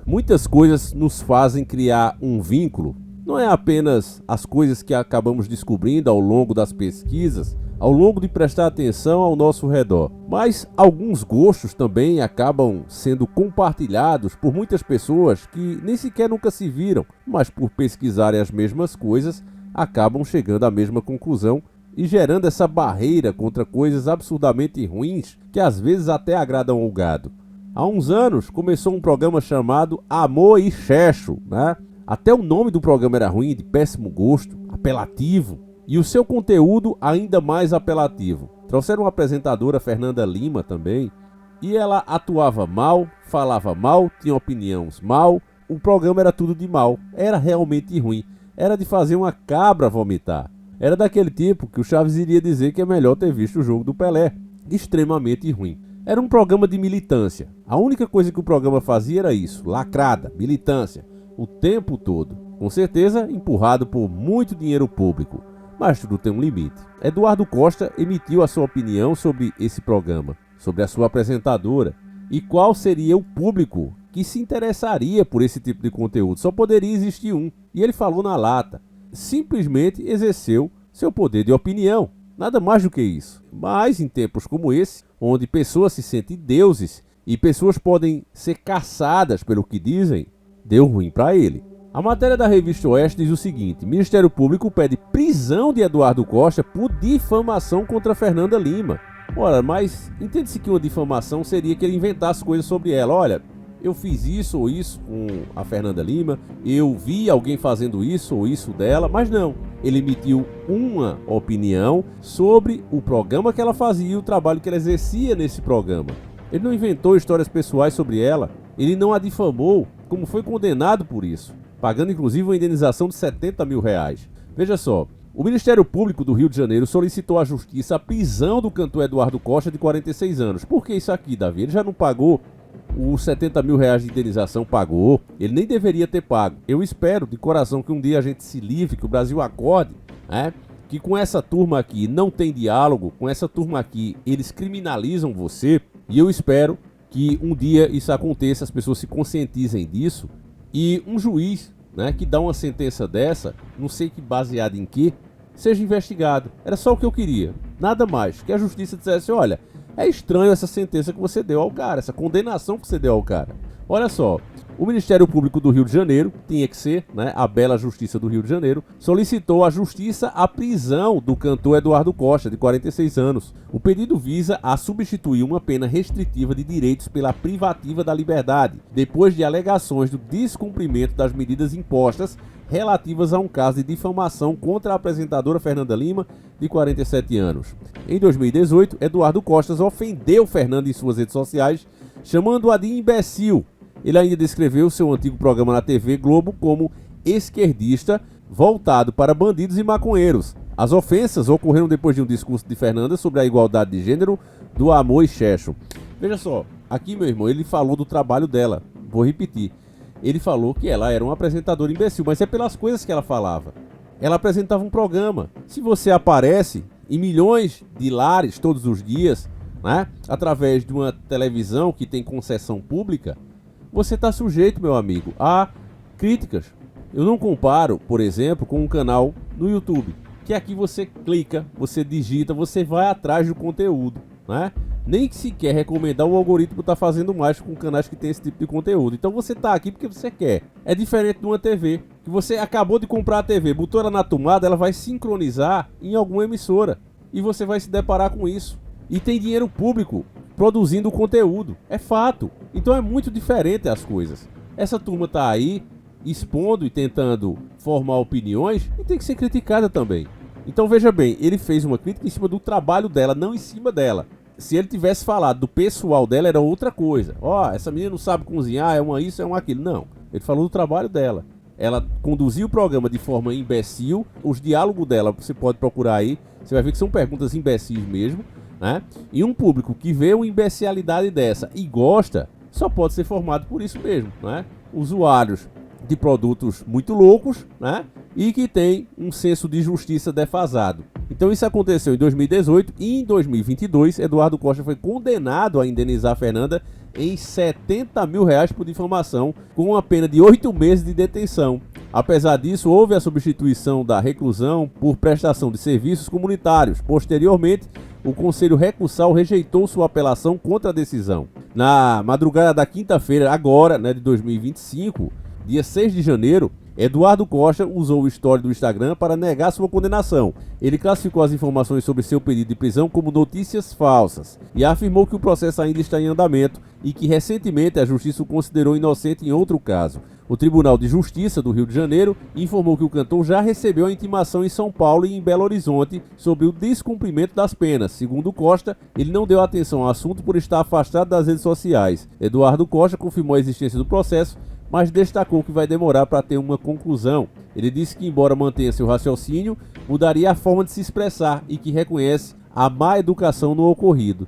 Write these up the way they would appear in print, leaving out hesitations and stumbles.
Muitas coisas nos fazem criar um vínculo. Não é apenas as coisas que acabamos descobrindo ao longo das pesquisas, ao longo de prestar atenção ao nosso redor, mas alguns gostos também acabam sendo compartilhados por muitas pessoas que nem sequer nunca se viram, mas por pesquisarem as mesmas coisas, acabam chegando à mesma conclusão e gerando essa barreira contra coisas absurdamente ruins que às vezes até agradam ao gado. Há uns anos começou um programa chamado Amor e Checho, né? Até o nome do programa era ruim, de péssimo gosto, apelativo, e o seu conteúdo ainda mais apelativo. Trouxeram uma apresentadora, Fernanda Lima, também, e ela atuava mal, falava mal, tinha opiniões mal, o programa era tudo de mal, era realmente ruim, era de fazer uma cabra vomitar. Era daquele tipo que o Chaves iria dizer que é melhor ter visto o jogo do Pelé, extremamente ruim. Era um programa de militância, a única coisa que o programa fazia era isso, lacrada, militância, o tempo todo, com certeza empurrado por muito dinheiro público, mas tudo tem um limite. Eduardo Costa emitiu a sua opinião sobre esse programa, sobre a sua apresentadora e qual seria o público que se interessaria por esse tipo de conteúdo. Só poderia existir um, e ele falou na lata, simplesmente exerceu seu poder de opinião, nada mais do que isso. Mas em tempos como esse, onde pessoas se sentem deuses e pessoas podem ser caçadas pelo que dizem, deu ruim para ele. A matéria da revista Oeste diz o seguinte: Ministério Público pede prisão de Eduardo Costa por difamação contra Fernanda Lima. Ora, mas entende-se que uma difamação seria que ele inventasse coisas sobre ela. Olha, eu fiz isso ou isso com a Fernanda Lima, eu vi alguém fazendo isso ou isso dela, mas não. Ele emitiu uma opinião sobre o programa que ela fazia e o trabalho que ela exercia nesse programa. Ele não inventou histórias pessoais sobre ela, ele não a difamou, como foi condenado por isso, pagando inclusive uma indenização de R$70 mil. Veja só, o Ministério Público do Rio de Janeiro solicitou à Justiça a prisão do cantor Eduardo Costa, de 46 anos. Por que isso aqui, Davi? Ele já não pagou os R$70 mil de indenização? Pagou. Ele nem deveria ter pago. Eu espero de coração que um dia a gente se livre, que o Brasil acorde, né? Que com essa turma aqui não tem diálogo, com essa turma aqui eles criminalizam você, e eu espero que um dia isso aconteça, as pessoas se conscientizem disso, e um juiz, né, que dá uma sentença dessa, não sei que baseado em que, seja investigado. Era só o que eu queria, nada mais, que a justiça dissesse: olha, é estranho essa sentença que você deu ao cara, essa condenação que você deu ao cara. Olha só, o Ministério Público do Rio de Janeiro, tinha que ser, né, a bela Justiça do Rio de Janeiro, solicitou à Justiça a prisão do cantor Eduardo Costa, de 46 anos. O pedido visa a substituir uma pena restritiva de direitos pela privativa da liberdade, depois de alegações do descumprimento das medidas impostas relativas a um caso de difamação contra a apresentadora Fernanda Lima, de 47 anos. Em 2018, Eduardo Costa ofendeu Fernanda em suas redes sociais, chamando-a de imbecil. Ele ainda descreveu seu antigo programa na TV Globo como esquerdista, voltado para bandidos e maconheiros. As ofensas ocorreram depois de um discurso de Fernanda sobre a igualdade de gênero, do Amor e Checho. Veja só, aqui, meu irmão, ele falou do trabalho dela. Vou repetir. Ele falou que ela era uma apresentadora imbecil, mas é pelas coisas que ela falava. Ela apresentava um programa. Se você aparece em milhões de lares todos os dias, né, através de uma televisão que tem concessão pública, você está sujeito, meu amigo, a críticas. Eu não comparo, por exemplo, com um canal no YouTube, que aqui você clica, você digita, você vai atrás do conteúdo, né? Nem que sequer recomendar, o algoritmo está fazendo mais com canais que tem esse tipo de conteúdo. Então você está aqui porque você quer. É diferente de uma TV, que você acabou de comprar a TV, botou ela na tomada, ela vai sincronizar em alguma emissora. E você vai se deparar com isso. E tem dinheiro público produzindo conteúdo. É fato. Então é muito diferente as coisas. Essa turma está aí expondo e tentando formar opiniões e tem que ser criticada também. Então veja bem, ele fez uma crítica em cima do trabalho dela, não em cima dela. Se ele tivesse falado do pessoal dela, era outra coisa. Ó, essa menina não sabe cozinhar, é uma isso, é uma aquilo. Não, ele falou do trabalho dela. Ela conduziu o programa de forma imbecil. Os diálogos dela, você pode procurar aí, você vai ver que são perguntas imbecis mesmo, né? E um público que vê uma imbecilidade dessa e gosta, só pode ser formado por isso mesmo, né? Usuários de produtos muito loucos, né? E que tem um senso de justiça defasado. Então Então isso aconteceu em 2018 e em 2022 Eduardo Costa foi condenado a indenizar a Fernanda em R$70 mil por difamação, com uma pena de 8 meses de detenção. Apesar disso, houve a substituição da reclusão por prestação de serviços comunitários. Posteriormente, o Conselho Recursal rejeitou sua apelação contra a decisão. Na madrugada da quinta-feira, agora, de 2025, dia 6 de janeiro, Eduardo Costa usou o story do Instagram para negar sua condenação. Ele classificou as informações sobre seu pedido de prisão como notícias falsas e afirmou que o processo ainda está em andamento e que recentemente a Justiça o considerou inocente em outro caso. O Tribunal de Justiça do Rio de Janeiro informou que o cantor já recebeu a intimação em São Paulo e em Belo Horizonte sobre o descumprimento das penas. Segundo Costa, ele não deu atenção ao assunto por estar afastado das redes sociais. Eduardo Costa confirmou a existência do processo, mas destacou que vai demorar para ter uma conclusão. Ele disse que, embora mantenha seu raciocínio, mudaria a forma de se expressar e que reconhece a má educação no ocorrido.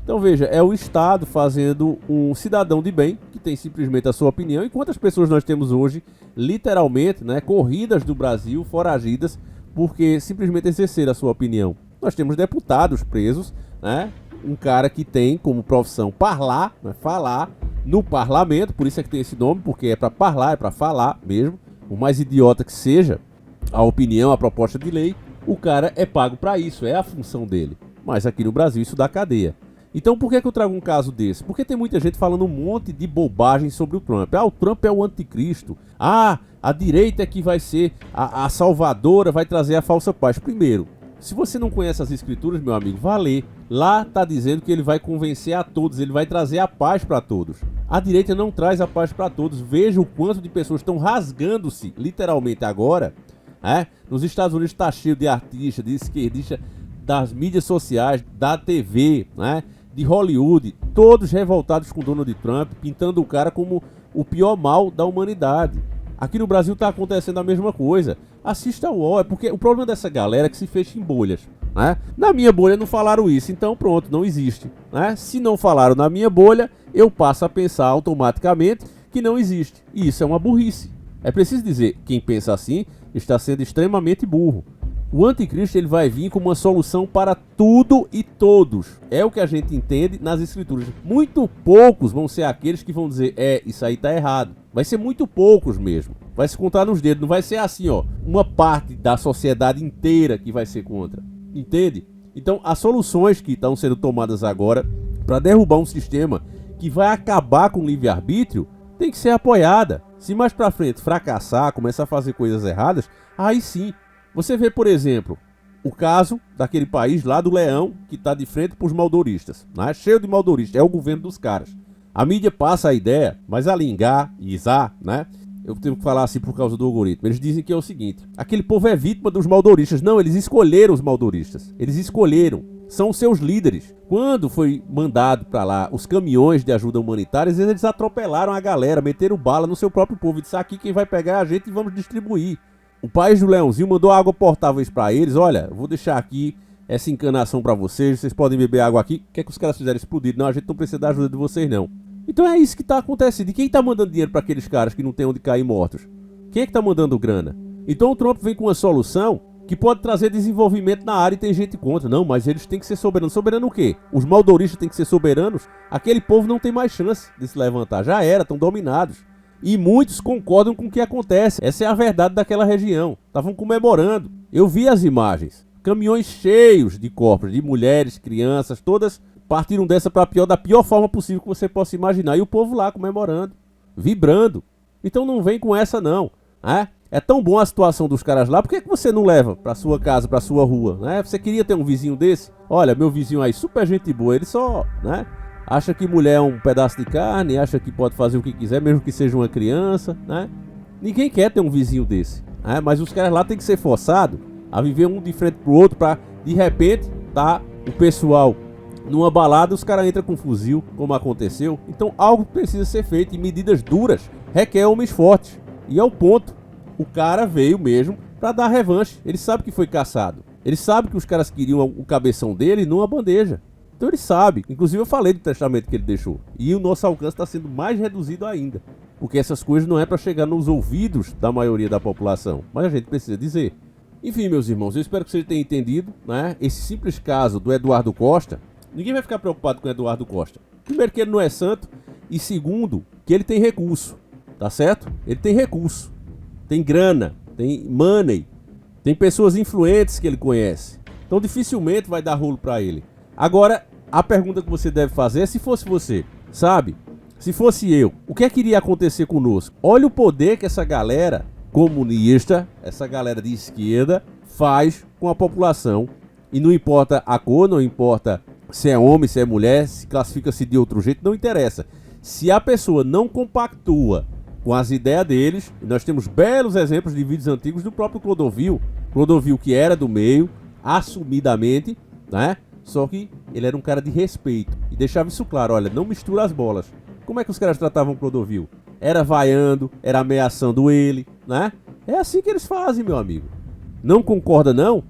Então veja, é o Estado fazendo um cidadão de bem, que tem simplesmente a sua opinião, e quantas pessoas nós temos hoje, literalmente, corridas do Brasil, foragidas, porque simplesmente exerceram a sua opinião. Nós temos deputados presos, um cara que tem como profissão falar no parlamento, por isso é que tem esse nome, porque é para falar, é para falar mesmo, por mais idiota que seja a opinião, a proposta de lei, o cara é pago para isso, é a função dele. Mas aqui no Brasil isso dá cadeia. Então por que eu trago um caso desse? Porque tem muita gente falando um monte de bobagem sobre o Trump. O Trump é o anticristo. A direita é que vai ser a salvadora, vai trazer a falsa paz. Primeiro, se você não conhece as escrituras, meu amigo, vá ler. Lá está dizendo que ele vai convencer a todos, ele vai trazer a paz para todos. A direita não traz a paz para todos. Veja o quanto de pessoas estão rasgando-se, literalmente agora. Nos Estados Unidos está cheio de artistas, de esquerdistas, das mídias sociais, da TV, de Hollywood, todos revoltados com Donald Trump, pintando o cara como o pior mal da humanidade. Aqui no Brasil está acontecendo a mesma coisa. Assista ao UOL, porque o problema dessa galera é que se fecha em bolhas. Na minha bolha não falaram isso, então pronto, não existe. Se não falaram na minha bolha, eu passo a pensar automaticamente que não existe. E isso é uma burrice. É preciso dizer, quem pensa assim está sendo extremamente burro. O anticristo ele vai vir com uma solução para tudo e todos. É o que a gente entende nas escrituras. Muito poucos vão ser aqueles que vão dizer, isso aí tá errado. Vai ser muito poucos mesmo. Vai se contar nos dedos. Não vai ser assim, uma parte da sociedade inteira que vai ser contra. Entende? Então, as soluções que estão sendo tomadas agora para derrubar um sistema que vai acabar com o livre-arbítrio tem que ser apoiada. Se mais para frente fracassar, começar a fazer coisas erradas, aí sim. Você vê, por exemplo, o caso daquele país lá do Leão, que está de frente para os maldoristas. Cheio de maldoristas, é o governo dos caras. A mídia passa a ideia, mas a Lingá e Isá, eu tenho que falar assim por causa do algoritmo, eles dizem que é o seguinte, aquele povo é vítima dos maldoristas. Não, eles escolheram os maldoristas. Eles escolheram, são seus líderes. Quando foi mandado para lá os caminhões de ajuda humanitária, eles atropelaram a galera, meteram bala no seu próprio povo. E disse, aqui quem vai pegar é a gente e vamos distribuir. O país do Leãozinho mandou água portáveis para eles. Olha, eu vou deixar aqui essa encanação para vocês podem beber água aqui. O que é que os caras fizeram? Explodir. Não, a gente não precisa da ajuda de vocês não. Então é isso que está acontecendo. E quem está mandando dinheiro para aqueles caras que não tem onde cair mortos? Quem é que está mandando grana? Então o Trump vem com uma solução que pode trazer desenvolvimento na área e tem gente contra. Não, mas eles têm que ser soberanos. Soberano o quê? Os maldoristas têm que ser soberanos? Aquele povo não tem mais chance de se levantar. Já era, estão dominados. E muitos concordam com o que acontece. Essa é a verdade daquela região. Estavam comemorando. Eu vi as imagens. Caminhões cheios de corpos, de mulheres, crianças, todas partiram dessa para da pior forma possível que você possa imaginar. E o povo lá comemorando, vibrando. Então não vem com essa não. É tão bom a situação dos caras lá, por que você não leva para sua casa, para sua rua? Você queria ter um vizinho desse? Olha, meu vizinho aí, super gente boa, ele só, acha que mulher é um pedaço de carne, acha que pode fazer o que quiser, mesmo que seja uma criança, Ninguém quer ter um vizinho desse, mas os caras lá tem que ser forçados a viver um de frente pro outro para, de repente, tá o pessoal numa balada, os caras entram com fuzil, como aconteceu. Então algo precisa ser feito e medidas duras requer homens fortes. E é o ponto. O cara veio mesmo para dar revanche. Ele sabe que foi caçado. Ele sabe que os caras queriam o cabeção dele numa bandeja. Então ele sabe. Inclusive eu falei do testamento que ele deixou. E o nosso alcance está sendo mais reduzido ainda. Porque essas coisas não é para chegar nos ouvidos da maioria da população. Mas a gente precisa dizer. Enfim, meus irmãos, eu espero que vocês tenham entendido, né? Esse simples caso do Eduardo Costa, ninguém vai ficar preocupado com o Eduardo Costa. Primeiro que ele não é santo, e segundo, que ele tem recurso, tá certo? Ele tem recurso, tem grana, tem money, tem pessoas influentes que ele conhece. Então dificilmente vai dar rolo pra ele. Agora, a pergunta que você deve fazer é se fosse você, sabe? Se fosse eu, o que é que iria acontecer conosco? Olha o poder que essa galera comunista, essa galera de esquerda, faz com a população. E não importa a cor, não importa se é homem, se é mulher, se classifica-se de outro jeito, não interessa. Se a pessoa não compactua com as ideias deles, e nós temos belos exemplos de vídeos antigos do próprio Clodovil. Clodovil que era do meio, assumidamente, né? Só que ele era um cara de respeito e deixava isso claro, olha, não mistura as bolas. Como é que os caras tratavam o Clodovil? Era vaiando, era ameaçando ele, né? É assim que eles fazem, meu amigo. Não concorda, não?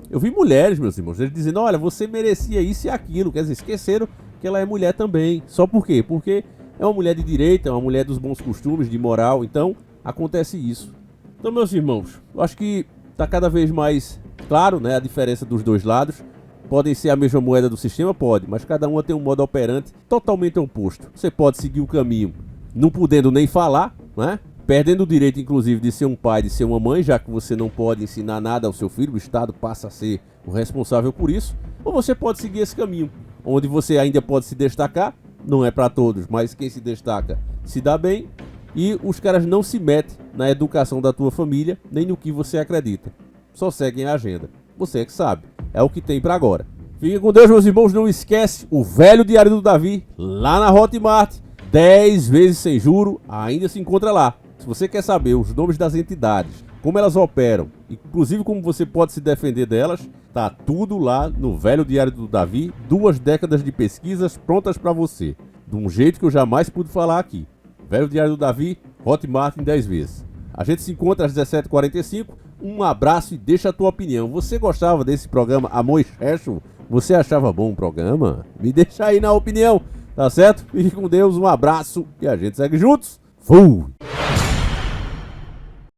Eu vi mulheres, meus irmãos, eles dizendo, olha, você merecia isso e aquilo. Quer dizer, esqueceram que ela é mulher também. Só por quê? Porque é uma mulher de direito, é uma mulher dos bons costumes, de moral. Então, acontece isso. Então, meus irmãos, eu acho que tá cada vez mais claro, né, a diferença dos dois lados. Podem ser a mesma moeda do sistema? Pode, mas cada uma tem um modo operante totalmente oposto. Você pode seguir o caminho não podendo nem falar, né? Perdendo o direito, inclusive, de ser um pai, de ser uma mãe, já que você não pode ensinar nada ao seu filho, o Estado passa a ser o responsável por isso. Ou você pode seguir esse caminho, onde você ainda pode se destacar, não é para todos, mas quem se destaca se dá bem, e os caras não se metem na educação da tua família, nem no que você acredita. Só seguem a agenda. Você é que sabe. É o que tem pra agora. Fiquem com Deus, meus irmãos. Não esquece o velho diário do Davi, lá na Hotmart, 10 vezes sem juro, ainda se encontra lá. Se você quer saber os nomes das entidades, como elas operam, inclusive como você pode se defender delas, tá tudo lá no velho diário do Davi, 2 décadas de pesquisas prontas pra você. De um jeito que eu jamais pude falar aqui. Velho diário do Davi, Hotmart em 10 vezes. A gente se encontra às 17h45. Um abraço e deixa a tua opinião. Você gostava desse programa Amor Excesso? Você achava bom o programa? Me deixa aí na opinião, tá certo? Fique com Deus, um abraço e a gente segue juntos. Fui!